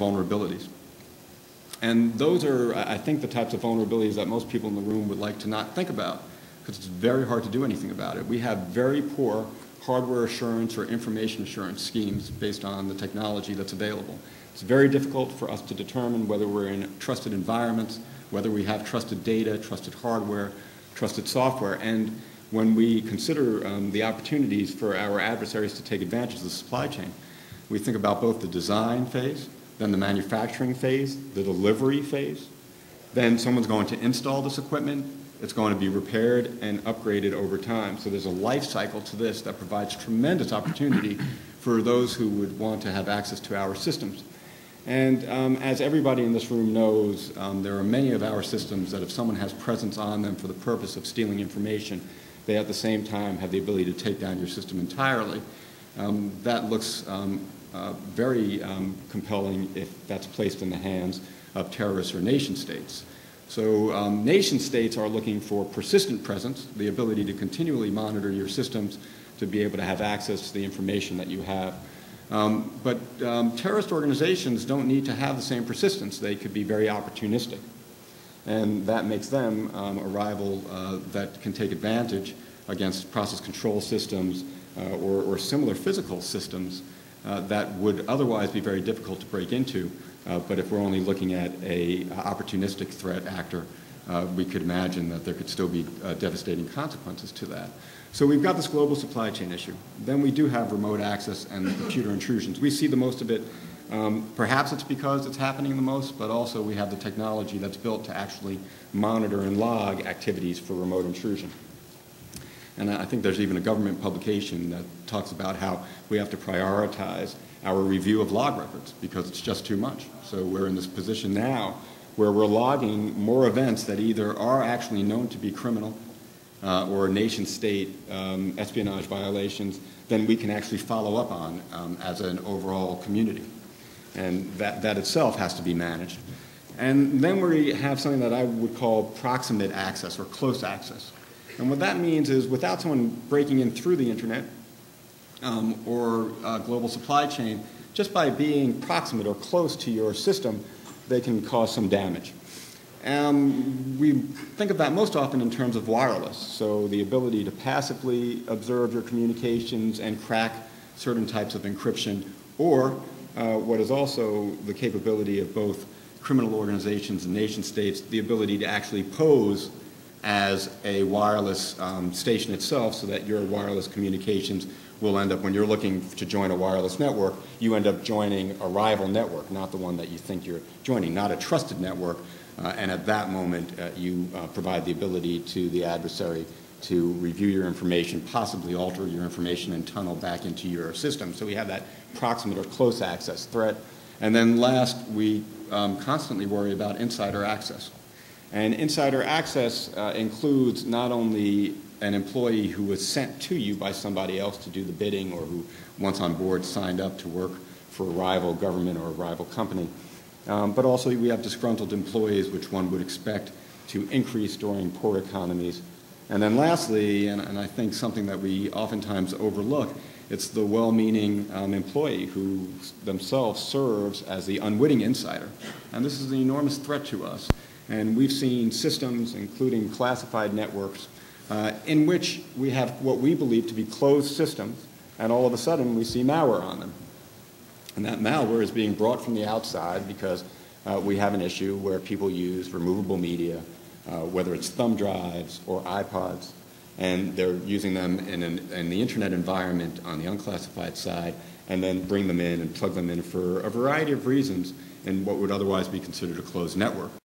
vulnerabilities. And those are, I think, the types of vulnerabilities that most people in the room would like to not think about, because it's very hard to do anything about it. We have very poor hardware assurance or information assurance schemes based on the technology that's available. It's very difficult for us to determine whether we're in trusted environments, whether we have trusted data, trusted hardware, trusted software. And when we consider the opportunities for our adversaries to take advantage of the supply chain, we think about both the design phase, then the manufacturing phase, the delivery phase. Then someone's going to install this equipment. It's going to be repaired and upgraded over time. So there's a life cycle to this that provides tremendous opportunity for those who would want to have access to our systems. And as everybody in this room knows, there are many of our systems that if someone has presence on them for the purpose of stealing information, they at the same time have the ability to take down your system entirely. That looks very compelling if that's placed in the hands of terrorists or nation states. So nation states are looking for persistent presence, the ability to continually monitor your systems to be able to have access to the information that you have. But terrorist organizations don't need to have the same persistence. They could be very opportunistic. And that makes them a rival that can take advantage against process control systems or similar physical systems that would otherwise be very difficult to break into. But if we're only looking at an opportunistic threat actor, we could imagine that there could still be devastating consequences to that. So we've got this global supply chain issue. Then we do have remote access and computer intrusions. We see the most of it. Perhaps it's because it's happening the most, but also we have the technology that's built to actually monitor and log activities for remote intrusion. And I think there's even a government publication that talks about how we have to prioritize our review of log records because it's just too much. So we're in this position now where we're logging more events that either are actually known to be criminal or nation-state espionage violations than we can actually follow up on as an overall community. And that itself has to be managed. And then we have something that I would call proximate access or close access. And what that means is without someone breaking in through the internet or global supply chain, just by being proximate or close to your system, they can cause some damage. We think of that most often in terms of wireless, so the ability to passively observe your communications and crack certain types of encryption, or what is also the capability of both criminal organizations and nation states, the ability to actually pose as a wireless station itself so that your wireless communications will end up, when you're looking to join a wireless network, you end up joining a rival network, not the one that you think you're joining, not a trusted network. And at that moment, you provide the ability to the adversary to review your information, possibly alter your information, and tunnel back into your system. So we have that proximate or close access threat. And then last, we constantly worry about insider access. And insider access includes not only an employee who was sent to you by somebody else to do the bidding or who once on board signed up to work for a rival government or a rival company, but also we have disgruntled employees, which one would expect to increase during poor economies. And then lastly, and I think something that we oftentimes overlook, it's the well-meaning employee who themselves serves as the unwitting insider. And this is an enormous threat to us. And we've seen systems, including classified networks, in which we have what we believe to be closed systems, and all of a sudden we see malware on them. And that malware is being brought from the outside because we have an issue where people use removable media, whether it's thumb drives or iPods, and they're using them in the internet environment on the unclassified side, and then bring them in and plug them in for a variety of reasons in what would otherwise be considered a closed network.